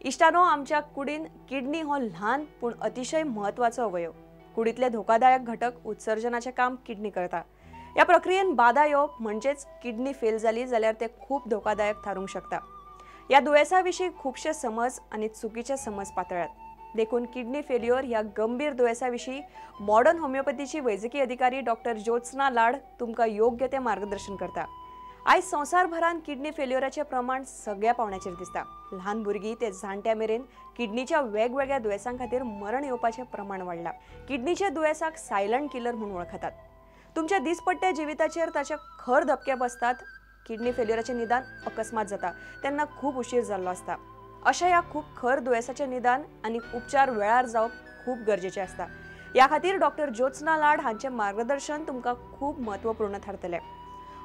इष्टानो, आमच्या कुडीन किडनी हो लहान पण अतिशय महत्वाचो अवयव. कुडीतले धोकादायक घटक उत्सर्जनाचे काम किडनी करता. या प्रक्रियेन बाधा येवप म्हणजेच किडनी फेल झाली जाल्यार ते खूप धोकादायक थारूंक शकता. या दुयेसाविशीं खूपशे समज आणि चुकीचे समज पातळ्यात. देखून किडनी फेल्युअर या गंभीर दुयेसाविशीं मॉडर्न होमिओपॅथीची वैजकी अधिकारी डॉक्टर ज्योत्स्ना लाड तुमकां योग्य ते मार्गदर्शन करता. आज संवसारभरान किडनी फेल्युअराचे प्रमाण सगळ्या पावण्याचेर दिसता. लहान भुरगीं ते जाणट्या मेरेन किडनीच्या वेगवेगळ्या दुयेसां खातीर मरण येवपाचे प्रमाण वाडला. किडनीचे दुयेसाक सायलंट किलर म्हणून वळखतात. तुमच्या दिसपट्ट्या जिविताचेर ताचे खर धपके बसतात. किडनी फेल्युअराचे निदान अकस्मात जाता तेन्ना खूप उशीर जाल्लो आसता. अशा या खूप खर दुयेसाचे निदान आणि उपचार वेळार जावप खूप गरजेचे असता. या खातीर डॉक्टर ज्योत्स्ना लाड हांचे मार्गदर्शन तुमकां खूप महत्वपूर्ण थारतले.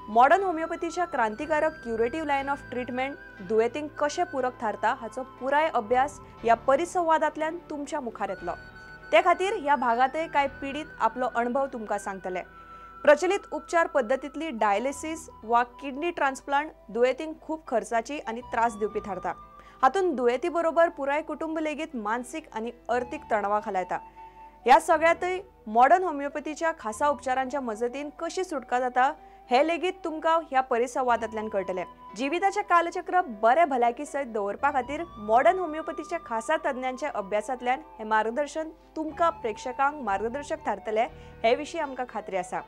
मॉडर्न होमिओपॅथीच्या क्रांतिकारक क्युरेटिव्ह लायन ऑफ ट्रीटमेंट दुयेंतींक कशें पूरक थारता हाचो पुराय अभ्यास या परिसंवादांतल्यान तुमच्या मुखार येतलो. ते खातीर ह्या भागांतय कांय पिडीत आपलो अणभव तुमकां सांगतले. प्रचलित उपचार पद्दतींतली डायलिसीस वा किडनी ट्रान्सप्लांट दुयेंतींक खूप खर्चाची आणि त्रास दिवपी थारता. हातून दुयेंती बरोबर पुराय कुटुंब लेगीत मानसीक आणि अर्थीक तणावा खालायता. ह्या सगळ्यातय मॉडर्न होमिओपॅथीच्या खासा उपचारांच्या मजतीन कशी सुटका जाता हे लेगीत तुमकां ह्या परिसंवादांतल्यान कळटले. जिविताचे कालचक्र बरे भलायकी सयत दवरपा खातीर मॉडर्न होमिओपॅथीच्या खासा तज्ञांच्या अभ्यासांतल्यान हे मार्गदर्शन तुमकां प्रेक्षकांक मार्गदर्शक थारतले हे विशीं आमकां खात्री आसा.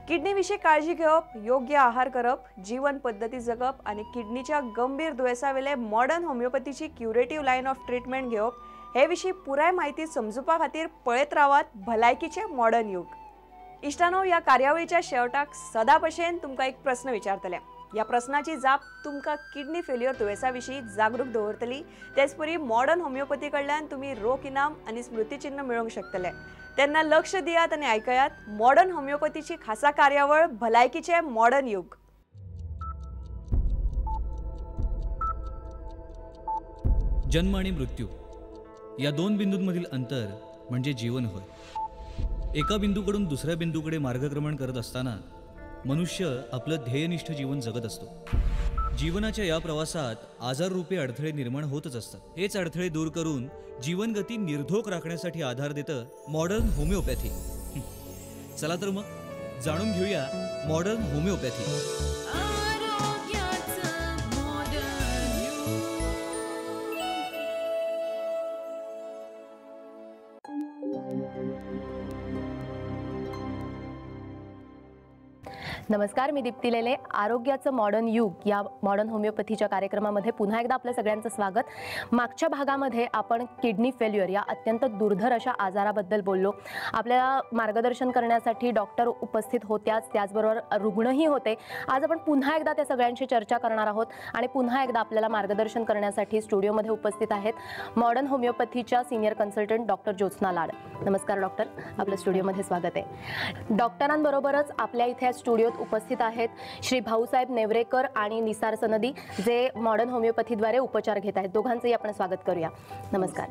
किडनी विशीं काळजी घेवप, योग्य आहार करप, जीवन पद्दती जगप आणि किडनीच्या गंभीर दुयेसावेले मॉडर्न होमिओपॅथीची क्युरेटिव्ह लायन ऑफ ट्रीटमेंट घेवप हे विशीं पुराय माहिती समजुपा खातीर पळयत रावात भलायकीचे मॉडर्न युग. इष्टानो, या कार्यावळीच्या शेवटाक सदा भशेन तुमकां एक प्रश्न विचारतले. या प्रश्नाची जाप तुमकां किडनी फेल्युअर दुयेसाविशीं जागरूक दवरतली. तेच परी मॉडर्न होमिओपॅथी कडल्यान तुमी रोख इनाम आणि स्मृतिचिन्ह मेळोवंक शकतले. तेन्ना लक्ष दियात आणि आयकयात मॉडर्न होमिओपॅथीची खासा कार्यावळ भलायकीचे मॉडर्न युग. जन्म आणि मृत्यू या दोन बिंदूंमधील अंतर म्हणजे जीवन होय. एका बिंदूकडून दुसऱ्या बिंदूकडे मार्गक्रमण करत असताना मनुष्य आपलं ध्येयनिष्ठ जीवन जगत असतो. जीवनाच्या या प्रवासात आजाररूपी अडथळे निर्माण होतच असतात. हेच अडथळे दूर करून जीवनगती निर्धोक राखण्यासाठी आधार देतं मॉडर्न होमिओपॅथी. चला तर मग जाणून घेऊया मॉडर्न होमिओपॅथी. नमस्कार, मी दीप्ती लेले. आरोग्याचं मॉडर्न युग या मॉडर्न होमिओपॅथीच्या कार्यक्रमामध्ये पुन्हा एकदा आपलं सगळ्यांचं स्वागत. मागच्या भागामध्ये आपण किडनी फेल्युअर या अत्यंत दुर्धर अशा आजाराबद्दल बोललो. आपल्याला मार्गदर्शन करण्यासाठी डॉक्टर उपस्थित होत्याच, त्याचबरोबर रुग्णही होते. आज आपण पुन्हा एकदा त्या सगळ्यांशी चर्चा करणार आहोत आणि पुन्हा एकदा आपल्याला मार्गदर्शन करण्यासाठी स्टुडिओमध्ये उपस्थित आहेत मॉडर्न होमिओपॅथीच्या senior consultant doctor Jyotsna Lad. नमस्कार डॉक्टर, आपल्या स्टुडिओमध्ये स्वागत आहे. डॉक्टरांबरोबरच आपल्या इथे स्टुडिओत उपस्थित आहेत श्री भाऊसाहेब नेवरेकर आणि निसार सनदी, जे मॉडर्न होमिओपॅथीद्वारे उपचार घेत आहेत. दोघांचंही आपण स्वागत करूया. नमस्कार.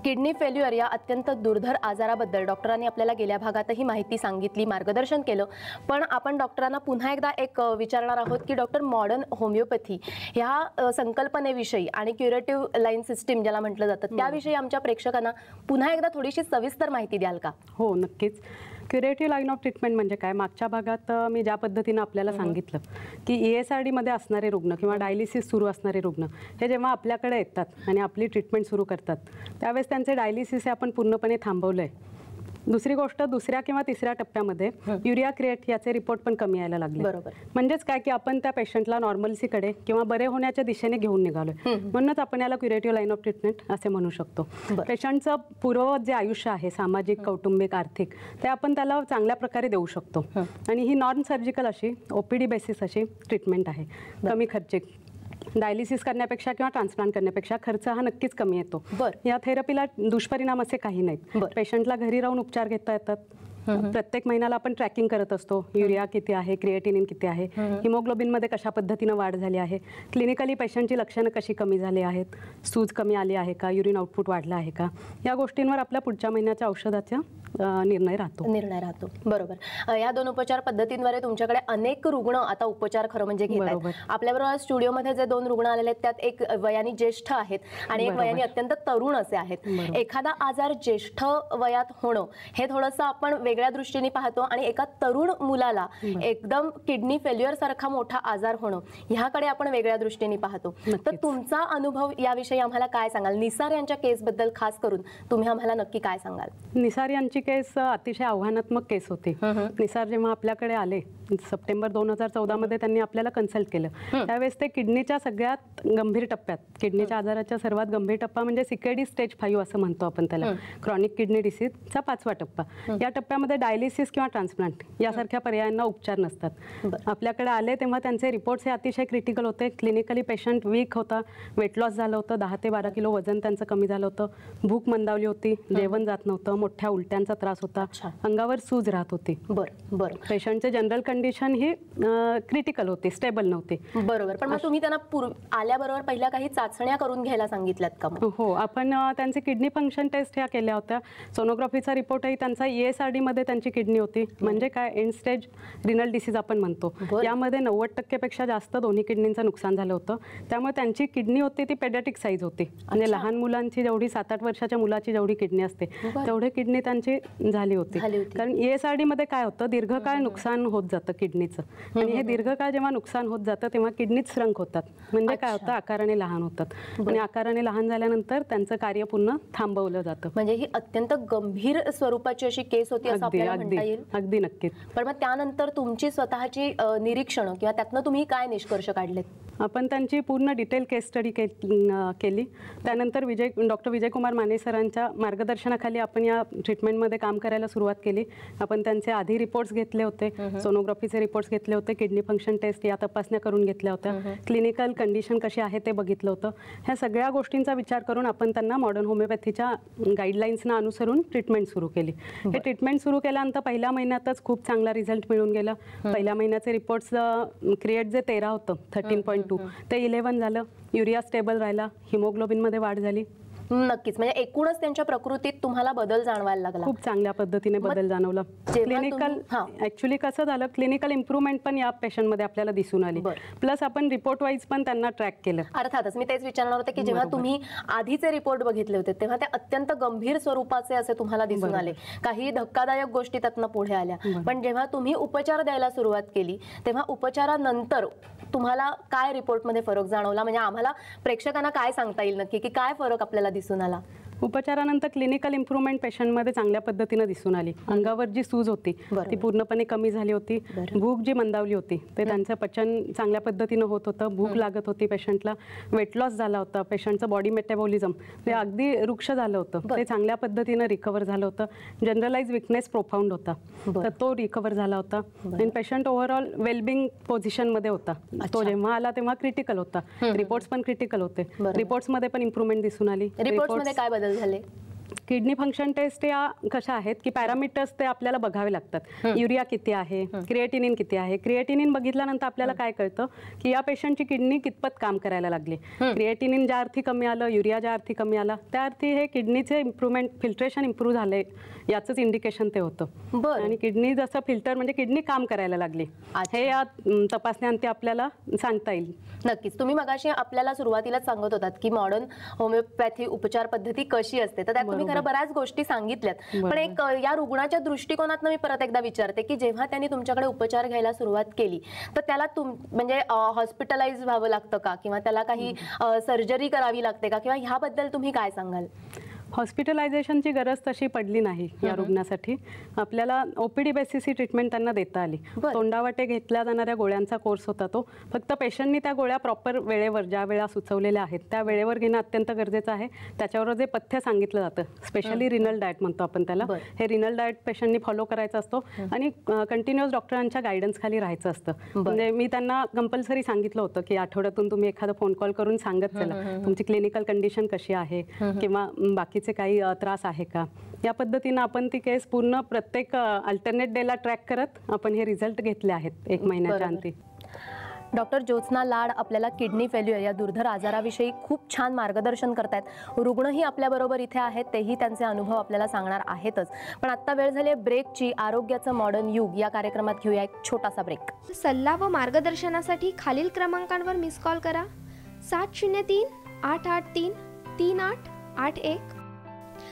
किडनी फेल्युअर या अत्यंत दुर्धर आजाराबद्दल डॉक्टरांनी आपल्याला गेल्या भागातही माहिती सांगितली, मार्गदर्शन केलं. पण आपण डॉक्टरांना पुन्हा एकदा एक विचारणार आहोत की डॉक्टर, मॉडर्न होमिओपॅथी ह्या संकल्पनेविषयी आणि क्युरेटिव्ह लाईन सिस्टीम ज्याला म्हटलं जातं त्याविषयी आमच्या प्रेक्षकांना पुन्हा एकदा थोडीशी सविस्तर माहिती द्याल का? हो, नक्कीच. क्युरेटिव्ह लाईन ऑफ ट्रीटमेंट म्हणजे काय? मागच्या भागात मी ज्या पद्धतीनं आपल्याला सांगितलं की ESRDमध्ये असणारे रुग्ण किंवा डायलिसिस सुरू असणारे रुग्ण हे जेव्हा आपल्याकडे येतात आणि आपली ट्रीटमेंट सुरू करतात त्यावेळेस त्यांचे डायलिसिस हे आपण पूर्णपणे थांबवलं आहे. दुसरी गोष्ट, दुसऱ्या किंवा तिसऱ्या टप्प्यामध्ये युरिया क्रिएट याचे रिपोर्ट पण कमी यायला लागले. बरोबर. म्हणजेच काय की आपण त्या पेशंटला नॉर्मल्सीकडे किंवा बरे होण्याच्या दिशेने घेऊन निघालोय. म्हणूनच आपण याला क्युरेटिव्ह लाईन ऑफ ट्रीटमेंट असे म्हणू शकतो. पेशंटचं पूर्ववत जे आयुष्य आहे, सामाजिक, कौटुंबिक, आर्थिक, ते आपण त्याला चांगल्या प्रकारे देऊ शकतो. आणि ही नॉन सर्जिकल अशी OPD बेसिस अशी ट्रीटमेंट आहे. कमी खर्चिक. डायलिसिस करण्यापेक्षा किंवा ट्रान्सप्लांट करण्यापेक्षा खर्च हा नक्कीच कमी येतो. या थेरपीला दुष्परिणाम असे काही नाहीत. पेशंटला घरी राहून उपचार घेता येतात. प्रत्येक महिन्याला आपण ट्रॅकिंग करत असतो. युरिया किती आहे, क्रिएटिनिन किती आहे, हिमोग्लोबिनमध्ये कशा पद्धतीनं वाढ झाली आहे, क्लिनिकली पेशंटची लक्षणं कशी कमी झाली आहेत, सूज कमी आली आहे का, युरिन आउटपुट वाढलं आहे का, या गोष्टींवर आपल्या पुढच्या महिन्याच्या औषधाचा निर्णय राहतो. बरोबर. या 2 उपचार पद्धतींद्वारे तुमच्याकडे अनेक रुग्ण आता उपचार खरं म्हणजे घेत आहेत. आपल्याबरोबर स्टुडिओमध्ये जे 2 रुग्ण आलेले आहेत त्यात एक वयाने ज्येष्ठ आहेत आणि एक वयाने अत्यंत तरुण असे आहेत. एखादा आजार ज्येष्ठ वयात होणं हे थोडंसं आपण वेगळ्या दृष्टीने पाहतो आणि एका तरुण मुलाला एकदम किडनी फेल्युअर सारखा मोठा आजार होणं ह्याकडे आपण वेगळ्या दृष्टीने पाहतो. तर तुमचा अनुभव याविषयी आम्हाला काय सांगाल? निसार यांच्या केसबद्दल खास करून तुम्ही आम्हाला नक्की काय सांगाल? निसार यांची केस अतिशय आव्हानात्मक केस होती. निसार जेव्हा आपल्याकडे आले सप्टेंबर 2014 मध्ये त्यांनी आपल्याला कन्सल्ट केलं. त्यावेळेस ते किडनीच्या सगळ्यात गंभीर टप्प्यात, किडनीच्या आजाराच्या सर्वात गंभीर टप्पा म्हणजे CKD स्टेज 5 असं म्हणतो आपण त्याला, क्रॉनिक किडनी डिसीजचा 5वा टप्पा. या टप्प्यामध्ये डायलिसिस किंवा ट्रान्सप्लांट यासारख्या पर्यायांना उपचार नसतात. आपल्याकडे आले तेव्हा त्यांचे रिपोर्ट्स हे अतिशय क्रिटिकल होते. क्लिनिकली पेशंट वीक होता, वेट लॉस झालं होतं, 10 ते 12 किलो वजन त्यांचं कमी झालं होतं, भूक मंदावली होती, जेवण जात नव्हतं, मोठ्या उलट्यांचा त्रास होता, अंगावर सूज राहत होती. बरं. पेशंटचे जनरल कंडिशन ही क्रिटिकल होती, स्टेबल नव्हती. बरोबर. पण मग तुम्ही त्यांना आल्याबरोबर पहिल्या काही चाचण्या करून घ्यायला सांगितल्यात का? हो, आपण त्यांचे किडनी फंक्शन टेस्ट ह्या केल्या होत्या. सोनोग्राफीचा रिपोर्टही त्यांचा ESRD मध्ये त्यांची किडनी होती, म्हणजे काय एंड स्टेज रिनल डिसीज आपण म्हणतो. यामध्ये 90% पेक्षा जास्त दोन्ही किडनींचं नुकसान झालं होतं. त्यामुळे त्यांची किडनी होती ती पेडियाट्रिक साईज होती, म्हणजे लहान मुलांची जेवढी 7-8 वर्षाच्या मुलाची जेवढी किडनी असते तेवढी किडनी त्यांची झाली होती. कारण ESRD मध्ये काय होतं, दीर्घकाळ नुकसान होत जातं किडनीचं, आणि हे दीर्घकाळ जेव्हा नुकसान होत जातं तेव्हा किडनीत श्रंक होतात, म्हणजे काय होतं, आकाराने लहान होतात, आणि आकाराने लहान झाल्यानंतर त्यांचं कार्य पुन्हा थांबवलं जातं. म्हणजे ही अत्यंत गंभीर स्वरूपाची अशी केस होती असं आपल्याला म्हणता येईल. अगदी नक्कीच. पण मग त्यानंतर तुमची स्वतःची निरीक्षण किंवा त्यातनं तुम्ही काय निष्कर्ष काढलेत? आपण त्यांची पूर्ण डिटेल केस स्टडी केली. त्यानंतर डॉक्टर विजयकुमार माने सरांच्या मार्गदर्शनाखाली आपण या ट्रीटमेंटमध्ये काम करायला सुरुवात केली. आपण त्यांचे आधी रिपोर्ट्स घेतले होते, सोनोग्राफीचे रिपोर्ट्स घेतले होते, किडनी फंक्शन टेस्ट या तपासण्या करून घेतल्या होत्या, क्लिनिकल कंडिशन कशी आहे ते बघितलं होतं. ह्या सगळ्या गोष्टींचा विचार करून आपण त्यांना मॉडर्न होमिओपॅथीच्या गाईडलाईन्सना अनुसरून ट्रीटमेंट सुरू केली. हे ट्रीटमेंट सुरू केल्यानंतर पहिल्या महिन्यातच खूप चांगला रिझल्ट मिळून गेला. पहिल्या महिन्याचे रिपोर्ट्स क्रिएट जे 13 होतं 13.2 ते 11 झालं, युरिया स्टेबल राहिला, हिमोग्लोबिनमध्ये वाढ झाली. नक्कीच. म्हणजे एकूणच त्यांच्या प्रकृतीत तुम्हाला बदल जाणवायला लागला. खूप चांगल्या पद्धतीने बदल जाणवला. क्लिनिकल ऍक्च्युली कसं झालं, क्लिनिकल इम्प्रूव्हमेंट पण या पेशंटमध्ये आपल्याला दिसून आली. प्लस आपण रिपोर्ट वाईज पण त्यांना ट्रॅक केलं. अर्थातच मी तेच विचारणार होते की जेव्हा तुम्ही आधीचे रिपोर्ट बघितले होते तेव्हा ते अत्यंत गंभीर स्वरूपाचे असे तुम्हाला दिसून आले, काही धक्कादायक गोष्टी त्यातनं पुढे आल्या. पण जेव्हा तुम्ही उपचार द्यायला सुरुवात केली तेव्हा उपचारानंतर तुम्हाला काय रिपोर्टमध्ये फरक जाणवला? म्हणजे आम्हाला प्रेक्षकांना काय सांगता येईल नक्की की काय फरक आपल्याला दिसून आला? उपचारानंतर क्लिनिकल इम्प्रूव्हमेंट पेशंटमध्ये चांगल्या पद्धतीने दिसून आली. अंगावर जी सूज होती ती पूर्णपणे कमी झाली होती, भूक जी मंदावली होती ते त्यांचं पचन चांगल्या पद्धतीनं होत होतं, भूक लागत होती पेशंटला, वेट लॉस झाला होता, पेशंटचं बॉडी मेटाबॉलिझम ते अगदी वृक्ष झालं होतं, ते चांगल्या पद्धतीनं रिकवर झालं होतं. जनरलाइज विकनेस प्रोफाउंड होता तर तो रिकवर झाला होता, आणि पेशंट ओव्हरऑल वेलबिंग पोझिशनमध्ये होता. तो जेव्हा आला तेव्हा क्रिटिकल होता, रिपोर्ट्स पण क्रिटिकल होते, रिपोर्ट्समध्ये पण इम्प्रूव्हमेंट दिसून आली. रिपोर्ट्समध्ये काय बदल झाले? किडनी फंक्शन टेस्ट या कशा आहेत की पॅरामीटर्स ते आपल्याला बघावे लागतात. युरिया किती आहे, क्रिएटिनिन किती आहे. क्रिएटिनिन बघितल्यानंतर आपल्याला काय कळतं की या पेशंटची किडनी कितपत काम करायला लागली. क्रिएटिनिन ज्या अर्थी कमी आलं, युरिया ज्या अर्थी कमी आला, त्या अर्थी हे किडनीचे इम्प्रूव्हमेंट, फिल्ट्रेशन इम्प्रूव्ह झाले याचंच इंडिकेशन ते होतं. आणि किडनी जसं फिल्टर म्हणजे किडनी काम करायला लागली हे या तपासण्यांती आपल्याला सांगता येईल. नक्कीच. तुम्ही मगाशी आपल्याला सुरुवातीला सांगत होतात की मॉडर्न होमिओपॅथी उपचार पद्धती कशी असते, तर त्यात तुम्ही खरं बऱ्याच गोष्टी सांगितल्यात. पण एक या रुग्णाच्या दृष्टिकोनातून मी परत एकदा विचारते की जेव्हा त्यांनी तुमच्याकडे उपचार घ्यायला सुरुवात केली तर त्याला म्हणजे हॉस्पिटलाइज व्हावं लागतं का, किंवा त्याला काही सर्जरी करावी लागते का, किंवा ह्याबद्दल तुम्ही काय सांगाल? हॉस्पिटलायझेशनची गरज तशी पडली नाही या रुग्णासाठी. आपल्याला OPD बेसिस ही ट्रीटमेंट त्यांना देता आली. तोंडावाटे घेतल्या जाणाऱ्या गोळ्यांचा कोर्स होता तो. फक्त पेशंटनी त्या गोळ्या प्रॉपर वेळेवर, ज्या वेळा सुचवलेल्या आहेत त्या वेळेवर घेणं अत्यंत गरजेचं आहे. त्याच्यावर जे पथ्य सांगितलं जातं, स्पेशली रिनल डाएट म्हणतो आपण त्याला, हे रिनल डाएट पेशंटनी फॉलो करायचा असतो आणि कंटिन्युअस डॉक्टरांच्या गायडन्स खाली राहायचं असतं. म्हणजे मी त्यांना कंपल्सरी सांगितलं होतं की आठवड्यातून तुम्ही एखादा फोन कॉल करून सांगत चला तुमची क्लिनिकल कंडिशन कशी आहे किंवा बाकी बाकीचे काही त्रास आहे का, या पद्धतीनं आपण ती केस पूर्ण प्रत्येक अल्टरनेट डेला ट्रॅक करत आपण हे रिझल्ट घेतले आहेत 1 महिन्याच्या अंती. डॉक्टर ज्योत्स्ना लाड आपल्याला किडनी फेल्युअर या दुर्धर आजाराविषयी खूप छान मार्गदर्शन करतायत. रुग्णही आपल्याबरोबर इथे आहेत, तेही त्यांचे अनुभव आपल्याला सांगणार आहेतच. पण आत्ता वेळ झाली आहे ब्रेकची. आरोग्याचं मॉडर्न युग या कार्यक्रमात घेऊया एक छोटासा ब्रेक. सल्ला व मार्गदर्शनासाठी खालील क्रमांकांवर मिस कॉल करा. 703-883-3881,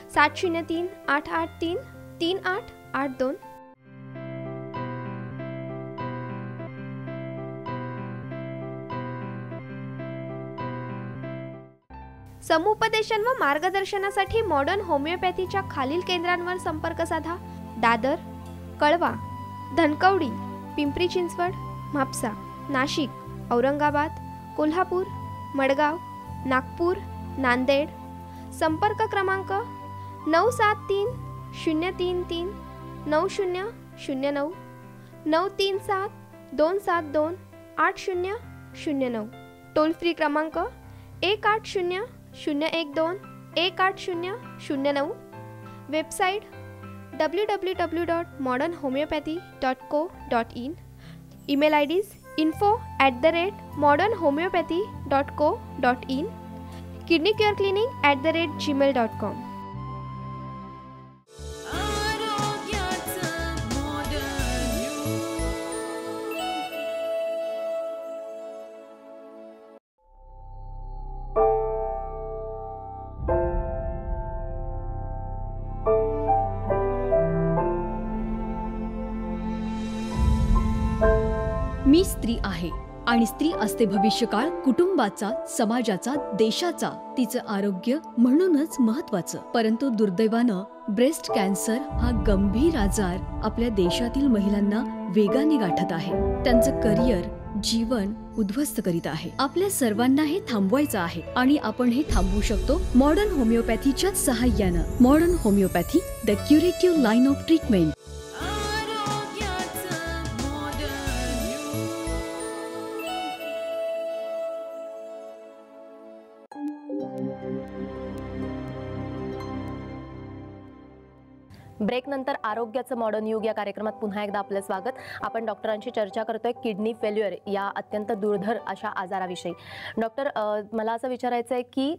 703-883-3882. समुपदेशन व मार्गदर्शनासाठी मॉडर्न होमिओपॅथीच्या खालील केंद्रांवर संपर्क साधा. दादर, कळवा, धनकवडी, पिंपरी चिंचवड, म्हापसा, नाशिक, औरंगाबाद, कोल्हापूर, मडगाव, नागपूर, नांदेड. संपर्क क्रमांक 973-033-9009, 937-272-8009. टोल फ्री क्रमांक 180-012-180-09. Website www.modernhomeopathy.co.in. Email IDs info@modernhomeopathy.co.in. kidneycareclinic@gmail.com. मी स्त्री आहे आणि स्त्री असते भविष्यकाळ कुटुंबाचा, समाजाचा, देशाचा. तिचं आरोग्य म्हणूनच महत्वाचं. परंतु दुर्दैवानं ब्रेस्ट कॅन्सर हा गंभीर आजार आपल्या देशातील महिलांना वेगाने गाठत आहे. त्यांचं करिअर, जीवन उद्ध्वस्त करीत आहे. आपल्या सर्वांना हे थांबवायचं आहे आणि आपण हे थांबवू शकतो मॉडर्न होमिओपॅथीच्या सहाय्यानं. Modern homeopathy, the curative line of treatment. Break नंतर आरोग्याचं मॉडर्न युग या कार्यक्रमात पुन्हा एकदा आपलं स्वागत. आपण डॉक्टरांशी चर्चा करतोय किडनी फेल्युअर या अत्यंत दुर्धर अशा आजाराविषयी. डॉक्टर, मला असं विचारायचं आहे की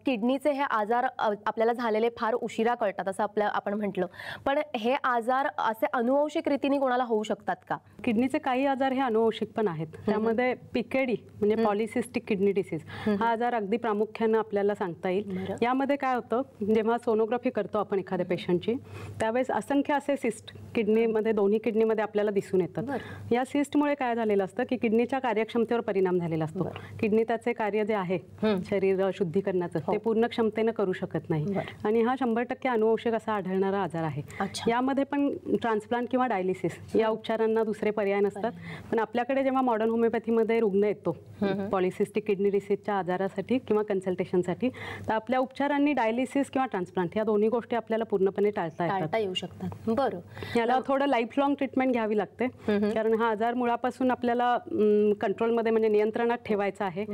किडनीचे हे आजार आपल्याला झालेले फार उशिरा कळतात असं आपण म्हटलं, पण हे आजार असे अनुवंशिक रीतीने कोणाला होऊ शकतात का? किडनीचे काही आजार हे अनुवंशिक पण आहेत. त्यामध्ये PKD म्हणजे पॉलिसिस्टिक किडनी डिसीज हा आजार अगदी प्रामुख्यानं आपल्याला सांगता येईल. यामध्ये काय होतं, जेव्हा सोनोग्राफी करतो आपण एखाद्या पेशंटची, त्यावेळेस असंख्य असे सिस्ट किडनीमध्ये, दोन्ही किडनीमध्ये आपल्याला दिसून येतात. या सिस्टमुळे काय झालेलं असतं की किडनीच्या कार्यक्षमतेवर परिणाम झालेला असतो. किडनी त्याचे कार्य जे आहे शरीर शुद्धीकरणाचं ते पूर्ण क्षमतेनं करू शकत नाही आणि हा 100% अनुवंशिक असा आढळणारा आजार आहे. यामध्ये पण ट्रान्सप्लांट किंवा डायलिसिस या उपचारांना दुसरे पर्याय नसतात. पण आपल्याकडे जेव्हा मॉडर्न होमिओपॅथीमध्ये रुग्ण येतो पॉलिसिस्टिक किडनी डिसीजच्या आजारासाठी किंवा कन्सल्टेशनसाठी, तर आपल्या उपचारांनी डायलिसिस किंवा ट्रान्सप्लांट या दोन्ही गोष्टी आपल्याला पूर्णपणे टाळता येऊ शकतात. बरं, याला थोडं लाईफ लॉंग ट्रीटमेंट घ्यावी लागते, कारण हा आजार मुळापासून आपल्याला कंट्रोलमध्ये म्हणजे नियंत्रणात ठेवायचा आहे.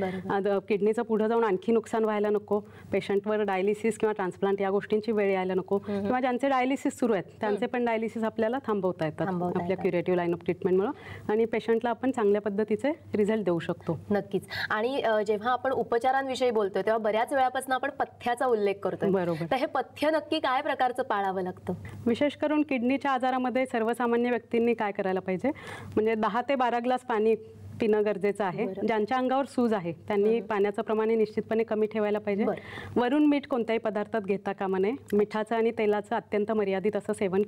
किडनीचं पुढे जाऊन आणखी नुकसान व्हायला नको, पेशंटवर डायलिसिस किंवा ट्रान्सप्लांट या गोष्टींची वेळ यायला नको, किंवा ज्यांचे डायलिसिस सुरू आहेत त्यांचे पण डायलिसिस आपल्याला थांबवता येतात आपल्या क्युरेटिव्ह लाईन ऑफ ट्रीटमेंटमुळे, आणि पेशंटला आपण चांगल्या पद्धतीचे रिझल्ट देऊ शकतो. नक्कीच. आणि जेव्हा आपण उपचारांविषयी बोलतोय तेव्हा बऱ्याच वेळापासून आपण पथ्याचा उल्लेख करतोय. बरोबर. तर हे पथ्य नक्की काय प्रकारचं पाळावं लागतं? विशेष करून किडनीच्या आजारामध्ये सर्वसामान्य व्यक्तींनी काय करायला पाहिजे, म्हणजे 10 ते 12 ग्लास पाणी पिणं गरजेचं आहे. ज्यांच्या अंगावर सूज आहे त्यांनी पाण्याचं प्रमाण निश्चितपणे कमी ठेवायला पाहिजे. वरून मीठ कोणत्याही पदार्थात घेता कामा नये. मिठाचं आणि तेलाचं अत्यंत मर्यादित असं सेवन